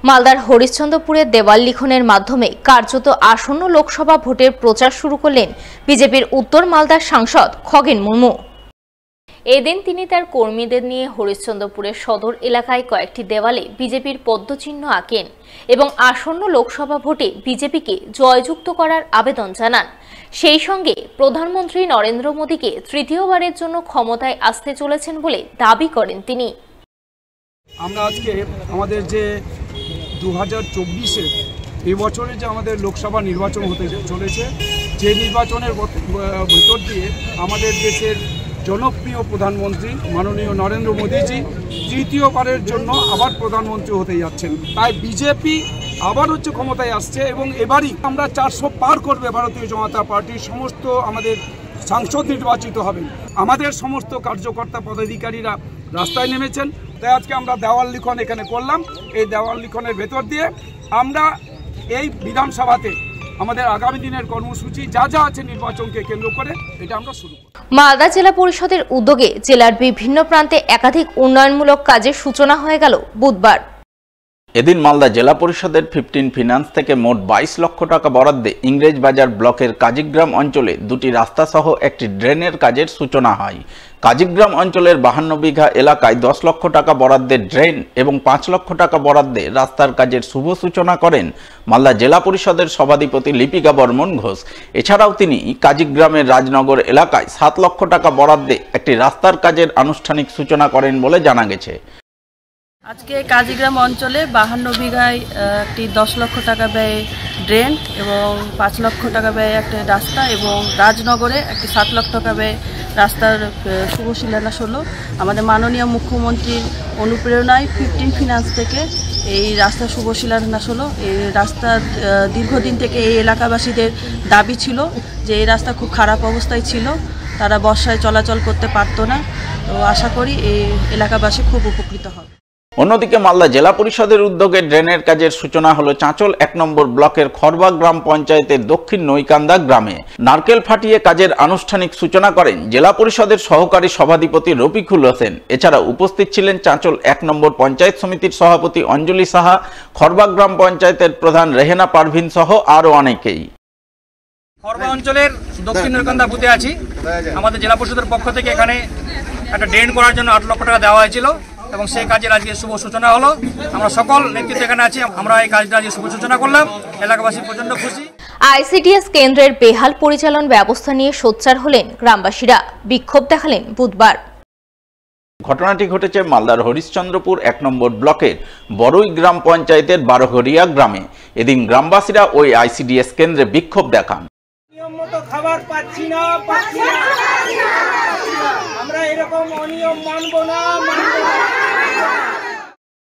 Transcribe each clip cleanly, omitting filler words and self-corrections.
মালদার হরিশ্চন্দ্রপুরে দেওয়াল লিখনের মাধ্যমে কার্যত আসন্ন লোকসভা ভোটের প্রচার শুরু করলেন বিজেপির উত্তর মালদার সাংসদ খগেন মুর্মু। এদিন তিনি তার কর্মীদের নিয়ে হরিশ্চন্দ্রপুরের সদর এলাকায় কয়েকটি দেওয়ালে বিজেপির পদ্মচিহ্ন আঁকেন এবং আসন্ন লোকসভা ভোটে বিজেপিকে জয়যুক্ত করার আবেদন জানান। সেই সঙ্গে প্রধানমন্ত্রী নরেন্দ্র মোদীকে তৃতীয়বারের জন্য ক্ষমতায় আসতে চলেছেন বলে দাবি করেন তিনি। আমরা আজকে আমাদের যে 2024-এ এই বছরে যে আমাদের লোকসভা নির্বাচন হতে চলেছে, যে নির্বাচনের ভেতর দিয়ে আমাদের দেশের জনপ্রিয় প্রধানমন্ত্রী মাননীয় নরেন্দ্র মোদীজি তৃতীয়বারের জন্য আবার প্রধানমন্ত্রী হতে যাচ্ছেন। তাই বিজেপি আবার ক্ষমতায় আসছে এবং এবারই আমরা 400 পার করবে। ভারতীয় জনতা পার্টির সমস্ত আমাদের সাংসদ নির্বাচিত হবেন। আমাদের সমস্ত কার্যকর্তা পদাধিকারীরা রাস্তায় নেমেছেন। তাই আজকে আমরা দেওয়াল লিখন এখানে করলাম। এই দেওয়াল লিখনের ভেতর দিয়ে আমরা এই বিধানসভাতে আমাদের আগামী দিনের কর্মসূচি যা যা আছে নির্বাচনকে কেন্দ্র করে এটা আমরা শুরু করব। মালদা জেলা পরিষদের উদ্যোগে জেলার বিভিন্ন প্রান্তে একাধিক উন্নয়নমূলক কাজের সূচনা হয়ে গেল বুধবার। এদিন মালদা জেলা পরিষদের 15 ফিনান্স থেকে মোট 22 লক্ষ টাকা বরাদ্দে ইংরেজবাজার ব্লকের কাজিগ্রাম অঞ্চলে দুটি রাস্তা সহ একটি ড্রেনের কাজের সূচনা হয়। কাজিগ্রাম অঞ্চলের 52 বিঘা এলাকায় 10 লক্ষ টাকা বরাদ্দে ড্রেন এবং 5 লক্ষ টাকা বরাদ্দে রাস্তার কাজের শুভ সূচনা করেন মালদা জেলা পরিষদের সভাধিপতি লিপিকা বর্মন ঘোষ। এছাড়াও তিনি কাজিগ্রামের রাজনগর এলাকায় 7 লক্ষ টাকা বরাদ্দে একটি রাস্তার কাজের আনুষ্ঠানিক সূচনা করেন বলে জানা গেছে। আজকে কাজিগ্রাম অঞ্চলে 52 বিঘায় একটি 10 লক্ষ টাকা ব্যয়ে ড্রেন এবং 5 লক্ষ টাকা ব্যয়ে একটা রাস্তা এবং রাজনগরে একটি 7 লক্ষ টাকা ব্যয়ে রাস্তার শুভ শিলান্যাস হলো। আমাদের মাননীয় মুখ্যমন্ত্রীর অনুপ্রেরণায় 15 ফিনান্স থেকে এই রাস্তার শুভ শিলান্যাস হলো। এই রাস্তা দীর্ঘদিন থেকে এই এলাকাবাসীদের দাবি ছিল যে এই রাস্তা খুব খারাপ অবস্থায় ছিল, তারা বর্ষায় চলাচল করতে পারতো না। তো আশা করি এই এলাকাবাসী খুব উপকৃত হবে। অন্যদিকে মালদা জেলা পরিষদের উদ্যোগে ড্রেনের কাজের সূচনা হলো চাঁচল 1 নম্বর ব্লকের খরবা গ্রাম পঞ্চায়েতের দক্ষিণ নৈকান্দা গ্রামে। নারকেল ফাটিয়ে কাজের আনুষ্ঠানিক সূচনা করেন জেলা পরিষদের সহকারী সভাধিপতি রফিকুল হোসেন। এছাড়া উপস্থিত ছিলেন চাঁচল 1 নম্বর পঞ্চায়েত সমিতির সভাপতি অঞ্জলি সাহা, খরবা গ্রাম পঞ্চায়েতের প্রধান রেহেনা পারভিন সহ আরও অনেকেই। খরবা অঞ্চলের দক্ষিণ নৈকান্দা বুথে আছি। আমাদের জেলা পরিষদের পক্ষ থেকে এখানে একটা ড্রেন করার জন্য 8 লক্ষ টাকা দেওয়া হয়েছিল এবং সেই কাজের আজকে শুভ সূচনা হলো। আমরা সকল নেতৃত্ব এখানে আছি, আমরা এই কাজটা আজকে শুভ সূচনা করলাম। এলাকাবাসী প্রচন্ড খুশি। আইসিডিএস কেন্দ্রের বেহাল পরিচালন ব্যবস্থা নিয়ে সোচ্চার হলেন গ্রামবাসীরা, বিক্ষোভ দেখালেন বুধবার। ঘটনাটি ঘটেছে মালদার হরিশ্চন্দ্রপুর 1 নম্বর ব্লকের বড়ই গ্রাম পঞ্চায়েতের বারোঘরিয়া গ্রামে। এদিন গ্রামবাসীরা ওই আইসিডিএস কেন্দ্রে বিক্ষোভ দেখান। খাবার পাচ্ছি না, আমরা এরকম অনিয়ম মানব না।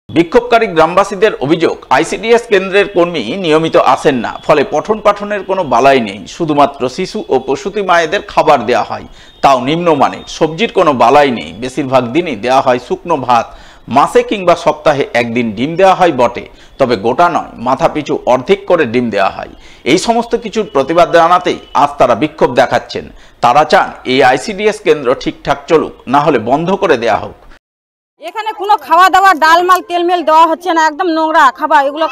বিক্ষোভকারী গ্রামবাসীদের অভিযোগ, আইসিডিএস কেন্দ্রের কর্মী নিয়মিত আসেন না, ফলে পঠন পাঠনের কোনো বালাই নেই। শুধুমাত্র শিশু ও প্রসূতি মায়েদের খাবার দেওয়া হয়, তাও নিম্নমানের। সবজির কোনো বালাই নেই, বেশিরভাগ দিনই দেওয়া হয় শুকনো ভাত। মাসে কিংবা সপ্তাহে একদিন ডিম দেওয়া হয় বটে, তবে গোটা নয়, মাথা পিছু অর্ধেক করে ডিম দেওয়া হয়। এই সমস্ত কিছুর প্রতিবাদ জানাতেই আজ তারা বিক্ষোভ দেখাচ্ছেন। তারা চান এই আইসিডিএস কেন্দ্র ঠিকঠাক চলুক, না হলে বন্ধ করে দেওয়া হোক। এখানে কোনো খাওয়া দাওয়া ডালমাল তেলমেল দেওয়া হচ্ছে না, একদম নোংরা খাবার। এগুলো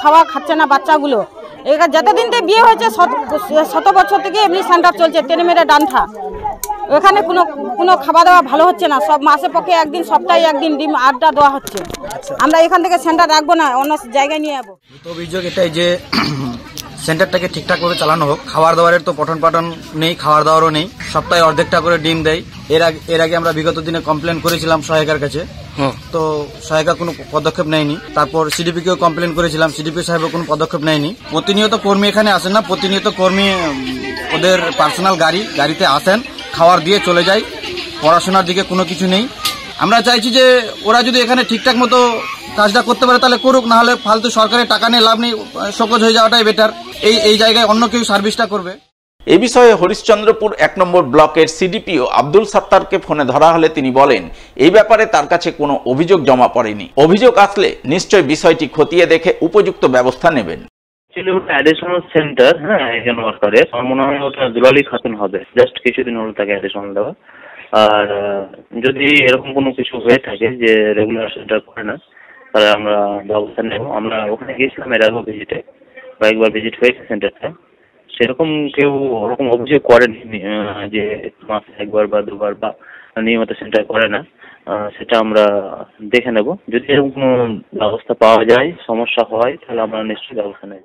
খাওয়া খাচ্ছে না বাচ্চাগুলো। এখানে যতদিন থেকে বিয়ে হয়েছে 100 বছর থেকে এমনি সেন্টার চলছে, টেনে মেরে ডান্থা। এখানে কোনো খাওয়া দাওয়া ভালো হচ্ছে না। সব মাসে পক্ষে একদিন, সপ্তাহে একদিন ডিম আড্ডা দেওয়া হচ্ছে। আমরা এখান থেকে সেন্টার রাখবো না, অন্য জায়গায় নিয়ে যাবো। তো অভিযোগ এটাই যে সেন্টারটাকে ঠিকঠাক করে চালানো হোক। খাবার দাবারের তো পঠন পাঠন নেই, খাবার দাবারও নেই। সপ্তাহে অর্ধেকটা করে ডিম দেয়। এর আগে আমরা বিগত দিনে কমপ্লেন করেছিলাম সহায়িকার কাছে, তো সহায়িকা কোনো পদক্ষেপ নেয়নি। তারপর সিডিপিকেও কমপ্লেন করেছিলাম, সিডিপি সাহেবও কোনো পদক্ষেপ নেয়নি। প্রতিনিয়ত কর্মী এখানে আসেন না, প্রতিনিয়ত কর্মী ওদের পার্সোনাল গাড়িতে আসেন, খাবার দিয়ে চলে যায়। পড়াশোনার দিকে কোনো কিছু নেই। আমরা চাইছি যে ওরা যদি এখানে ঠিকঠাক মতো কাজটা করতে পারে তাহলে করুক, না হলে ফালতু সরকারের টাকা নিয়ে লাভ নেই, সকজ হয়ে যাওয়াটাই বেটার। এই জায়গায় অন্য কেউ সার্ভিসটা করবে। এ বিষয়ে হরিশ্চন্দ্রপুর 1 নম্বর ব্লকের সিডিপিও আব্দুল সাত্তারকে ফোনে ধরা হলে তিনি বলেন, এই ব্যাপারে তার কাছে কোনো অভিযোগ জমা পড়েনি। অভিযোগ আসলে নিশ্চয় বিষয়টি খতিয়ে দেখে উপযুক্ত ব্যবস্থা নেবেন। অ্যাডিশনাল সেন্টার, হ্যাঁ, একজন ওয়ার্কারের আমার মনে হয় ওটা দুলালী খাতুন হবে। জাস্ট কিছুদিন হলো তাকে অ্যাডিশনাল দেওয়া। আর যদি এরকম কোনো কিছু হয়ে থাকে যে রেগুলার সেন্টার করে না, তাহলে আমরা ব্যবস্থা নেব। আমরা ওখানে গিয়েছিলাম এর আগেও ভিজিটে, কয়েকবার ভিজিট হয়েছে সেন্টারটা, সেরকম কেউ ওরকম অভিযোগ করেনি যে মাসে একবার বা দুবার বা নিয়মিত সেন্টার করে না। সেটা আমরা দেখে নেব, যদি এরকম কোনো ব্যবস্থা পাওয়া যায়, সমস্যা হয়, তাহলে আমরা নিশ্চয়ই ব্যবস্থা নেব।